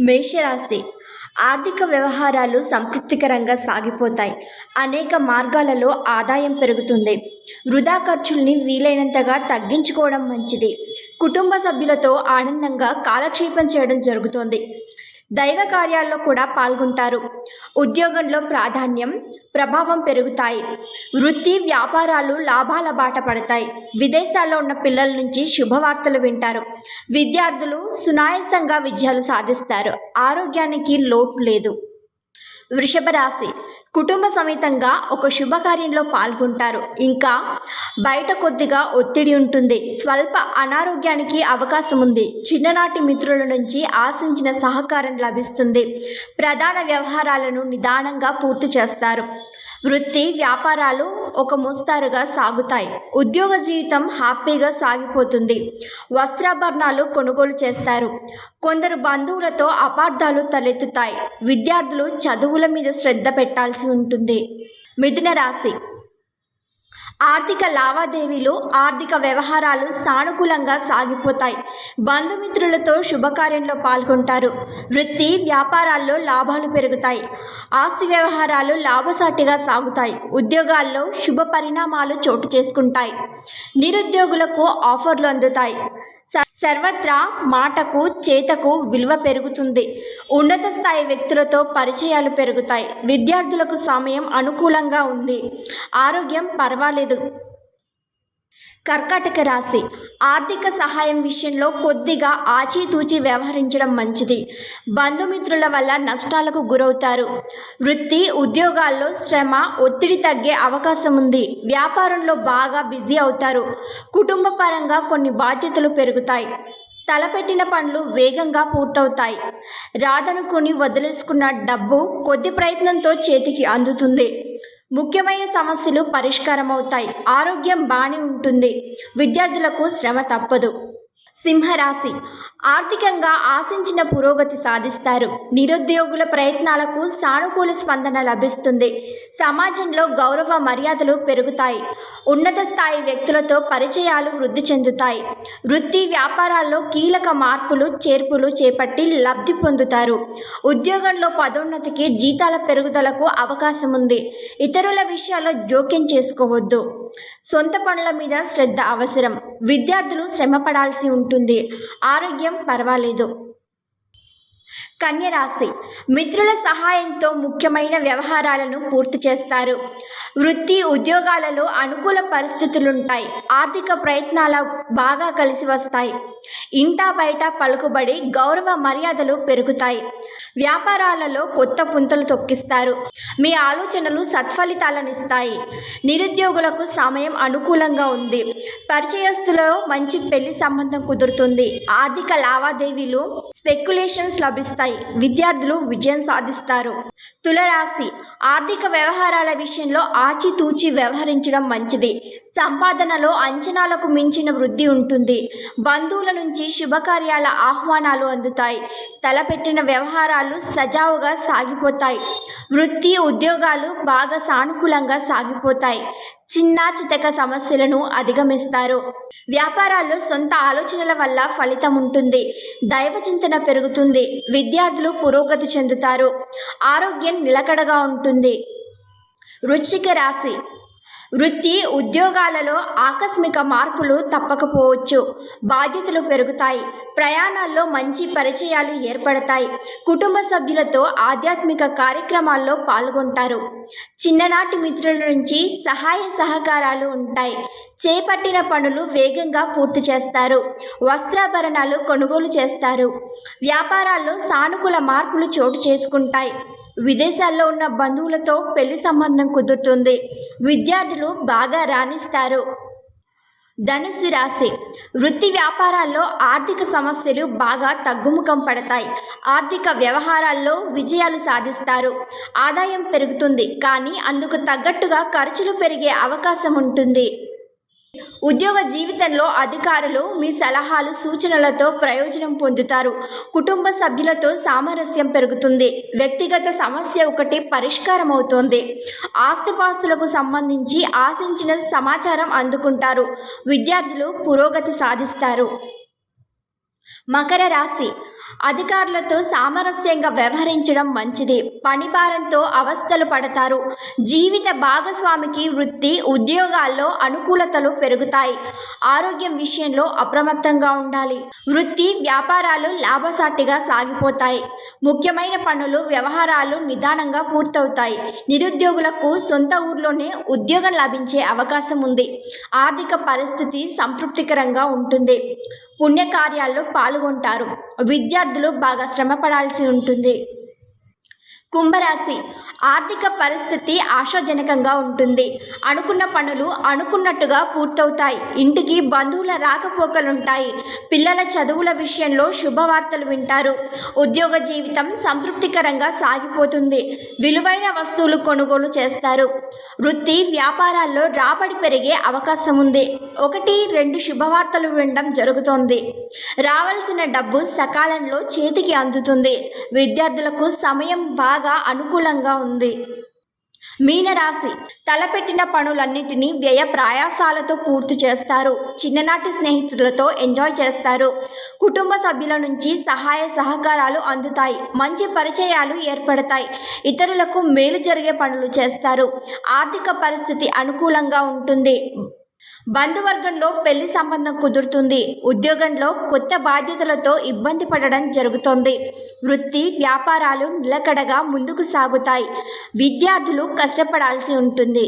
మేషరాశి ఆర్థిక వ్యవహారాలు సంతృప్తికరంగా సాగిపోతాయి. అనేక మార్గాలలో ఆదాయం పెరుగుతుంది. వృధా ఖర్చుల్ని వీలైనంతగా తగ్గించుకోవడం మంచిది. కుటుంబ సభ్యులతో ఆనందంగా కాలక్షేపం చేయడం జరుగుతోంది. దైవ కార్యాల్లో కూడా పాల్గొంటారు. ఉద్యోగంలో ప్రాధాన్యం, ప్రభావం పెరుగుతాయి. వృత్తి వ్యాపారాలు లాభాల బాట పడతాయి. విదేశాల్లో ఉన్న పిల్లల నుంచి శుభవార్తలు వింటారు. విద్యార్థులు సునాయాసంగా విజయాలు సాధిస్తారు. ఆరోగ్యానికి లోటు లేదు. వృషభ రాశి కుటుంబ సమేతంగా ఒక శుభకార్యంలో పాల్గొంటారు. ఇంకా బయట కొద్దిగా ఒత్తిడి ఉంటుంది. స్వల్ప అనారోగ్యానికి అవకాశం ఉంది. చిన్ననాటి మిత్రుల నుంచి ఆశించిన సహకారం లభిస్తుంది. ప్రధాన వ్యవహారాలను నిదానంగా పూర్తి చేస్తారు. వృత్తి వ్యాపారాలు ఒక మోస్తారుగా సాగుతాయి. ఉద్యోగ జీవితం హ్యాపీగా సాగిపోతుంది. వస్త్రాభరణాలు కొనుగోలు చేస్తారు. కొందరు బంధువులతో అపార్థాలు తలెత్తుతాయి. విద్యార్థులు చదువుల మీద శ్రద్ధ పెట్టాల్సి ఉంటుంది. మిథున రాశి ఆర్థిక లావాదేవీలు, ఆర్థిక వ్యవహారాలు సానుకూలంగా సాగిపోతాయి. బంధుమిత్రులతో శుభకార్యంలో పాల్గొంటారు. వృత్తి వ్యాపారాల్లో లాభాలు పెరుగుతాయి. ఆస్తి వ్యవహారాలు లాభసాటిగా సాగుతాయి. ఉద్యోగాల్లో శుభ పరిణామాలు చోటు చేసుకుంటాయి. నిరుద్యోగులకు ఆఫర్లు అందుతాయి. సర్వత్రా మాటకు చేతకు విలువ పెరుగుతుంది. ఉన్నత స్థాయి వ్యక్తులతో పరిచయాలు పెరుగుతాయి. విద్యార్థులకు సమయం అనుకూలంగా ఉంది. ఆరోగ్యం పర్వాలేదు. కర్కాటక రాశి ఆర్థిక సహాయం విషయంలో కొద్దిగా ఆచితూచి వ్యవహరించడం మంచిది. బంధుమిత్రుల వల్ల నష్టాలకు గురవుతారు. వృత్తి ఉద్యోగాల్లో శ్రమ, ఒత్తిడి తగ్గే అవకాశం ఉంది. వ్యాపారంలో బాగా బిజీ అవుతారు. కుటుంబ పరంగా కొన్ని బాధ్యతలు పెరుగుతాయి. తలపెట్టిన పనులు వేగంగా పూర్తవుతాయి. రాదనుకుని వదిలేసుకున్న డబ్బు కొద్ది ప్రయత్నంతో చేతికి అందుతుంది. ముఖ్యమైన సమస్యలు పరిష్కారమవుతాయి. ఆరోగ్యం బాగానే ఉంటుంది. విద్యార్థులకు శ్రమ తప్పదు. సింహరాశి ఆర్థికంగా ఆశించిన పురోగతి సాధిస్తారు. నిరుద్యోగుల ప్రయత్నాలకు సానుకూల స్పందన లభిస్తుంది. సమాజంలో గౌరవ మర్యాదలు పెరుగుతాయి. ఉన్నత స్థాయి వ్యక్తులతో పరిచయాలు వృద్ధి చెందుతాయి. వృత్తి వ్యాపారాల్లో కీలక మార్పులు చేర్పులు చేపట్టి లబ్ధి పొందుతారు. ఉద్యోగంలో పదోన్నతికి, జీతాల పెరుగుదలకు అవకాశం ఉంది. ఇతరుల విషయాల్లో జోక్యం చేసుకోవద్దు. సొంత పనుల మీద శ్రద్ధ అవసరం. విద్యార్థులు శ్రమ పడాల్సి ఉంటుంది. ఆరోగ్యం పర్వాలేదు. కన్యరాశి మిత్రుల సహాయంతో ముఖ్యమైన వ్యవహారాలను పూర్తి చేస్తారు. వృత్తి ఉద్యోగాలలో అనుకూల పరిస్థితులుంటాయి. ఆర్థిక ప్రయత్నాలు బాగా కలిసి వస్తాయి. ఇంటా బయట పలుకుబడి, గౌరవ మర్యాదలు పెరుగుతాయి. వ్యాపారాలలో కొత్త పుంతలు తొక్కిస్తారు. మీ ఆలోచనలు సత్ఫలితాలనిస్తాయి. నిరుద్యోగులకు సమయం అనుకూలంగా ఉంది. పరిచయస్తులలో మంచి పెళ్లి సంబంధం కుదురుతుంది. ఆర్థిక లావాదేవీలు, స్పెక్యులేషన్స్ లభిస్తాయి. విద్యార్థులు విజయం సాధిస్తారు. తులరాశి ఆర్థిక వ్యవహారాల విషయంలో ఆచితూచి వ్యవహరించడం మంచిది. సంపాదనలో అంచనాలకు మించిన వృద్ధి ఉంటుంది. బంధువుల నుంచి శుభకార్యాల ఆహ్వానాలు అందుతాయి. తలపెట్టిన వ్యవహారాలు సజావుగా సాగిపోతాయి. వృత్తి ఉద్యోగాలు బాగా సానుకూలంగా సాగిపోతాయి. చిన్న చితక సమస్యలను అధిగమిస్తారు. వ్యాపారాల్లో సొంత ఆలోచనల వల్ల ఫలితం ఉంటుంది. దైవ చింతన పెరుగుతుంది. విద్యార్థులు పురోగతి చెందుతారు. ఆరోగ్యం నిలకడగా ఉంటుంది. వృశ్చిక రాశి వృత్తి ఉద్యోగాలలో ఆకస్మిక మార్పులు తప్పకపోవచ్చు. బాధ్యతలు పెరుగుతాయి. ప్రయాణాల్లో మంచి పరిచయాలు ఏర్పడతాయి. కుటుంబ సభ్యులతో ఆధ్యాత్మిక కార్యక్రమాల్లో పాల్గొంటారు. చిన్ననాటి మిత్రుల నుంచి సహాయ సహకారాలు ఉంటాయి. చేపట్టిన పనులు వేగంగా పూర్తి చేస్తారు. వస్త్రాభరణాలు కొనుగోలు చేస్తారు. వ్యాపారాల్లో సానుకూల మార్పులు చోటు చేసుకుంటాయి. విదేశాల్లో ఉన్న బంధువులతో పెళ్లి సంబంధం కుదురుతుంది. విద్యార్థులు బాగా రాణిస్తారు. ధనుసు రాశి వృత్తి వ్యాపారాల్లో ఆర్థిక సమస్యలు బాగా తగ్గుముఖం పడతాయి. ఆర్థిక వ్యవహారాల్లో విజయాలు సాధిస్తారు. ఆదాయం పెరుగుతుంది, కానీ అందుకు తగ్గట్టుగా ఖర్చులు పెరిగే అవకాశం ఉంటుంది. ఉద్యోగ జీవితంలో అధికారులు మీ సలహాలు సూచనలతో ప్రయోజనం పొందుతారు. కుటుంబ సభ్యులతో సామరస్యం పెరుగుతుంది. వ్యక్తిగత సమస్య ఒకటి పరిష్కారం అవుతోంది. ఆస్తిపాస్తులకు సంబంధించి ఆశించిన సమాచారం అందుకుంటారు. విద్యార్థులు పురోగతి సాధిస్తారు. మకర రాశి అధికారులతో సామరస్యంగా వ్యవహరించడం మంచిది. పని భారంతో అవస్థలు పడతారు. జీవిత భాగస్వామికి వృత్తి, ఉద్యోగాల్లో అనుకూలతలు పెరుగుతాయి. ఆరోగ్యం విషయంలో అప్రమత్తంగా ఉండాలి. వృత్తి, వ్యాపారాలు లాభసాటిగా సాగిపోతాయి. ముఖ్యమైన పనులు, వ్యవహారాలు నిదానంగా పూర్తవుతాయి. నిరుద్యోగులకు సొంత ఊర్లోనే ఉద్యోగం లభించే అవకాశం ఉంది. ఆర్థిక పరిస్థితి సంతృప్తికరంగా ఉంటుంది. పుణ్యకార్యాల్లో పాల్గొంటారు. విద్యార్థులు బాగా శ్రమ పడాల్సి ఉంటుంది. కుంభరాశి ఆర్థిక పరిస్థితి ఆశాజనకంగా ఉంటుంది. అనుకున్న పనులు అనుకున్నట్టుగా పూర్తవుతాయి. ఇంటికి బంధువుల రాకపోకలుంటాయి. పిల్లల చదువుల విషయంలో శుభవార్తలు వింటారు. ఉద్యోగ జీవితం సంతృప్తికరంగా సాగిపోతుంది. విలువైన వస్తువులు కొనుగోలు చేస్తారు. వృత్తి, వ్యాపారాల్లో రాబడి పెరిగే అవకాశం ఉంది. 1-2 శుభవార్తలు వినడం జరుగుతోంది. రావాల్సిన డబ్బు సకాలంలో చేతికి అందుతుంది. విద్యార్థులకు సమయం బాగా అనుకూలంగా ఉంది. మీనరాశి తలపెట్టిన పనులన్నింటినీ వ్యయ ప్రయాసాలతో పూర్తి చేస్తారు. చిన్ననాటి స్నేహితులతో ఎంజాయ్ చేస్తారు. కుటుంబ సభ్యుల నుంచి సహాయ సహకారాలు అందుతాయి. మంచి పరిచయాలు ఏర్పడతాయి. ఇతరులకు మేలు జరిగే పనులు చేస్తారు. ఆర్థిక పరిస్థితి అనుకూలంగా ఉంటుంది. బంధువర్గంలో పెళ్లి సంబంధం కుదురుతుంది. ఉద్యోగంలో కొత్త బాధ్యతలతో ఇబ్బంది పడడం జరుగుతోంది. వృత్తి, వ్యాపారాలు నిలకడగా ముందుకు సాగుతాయి. విద్యార్థులు కష్టపడాల్సి ఉంటుంది.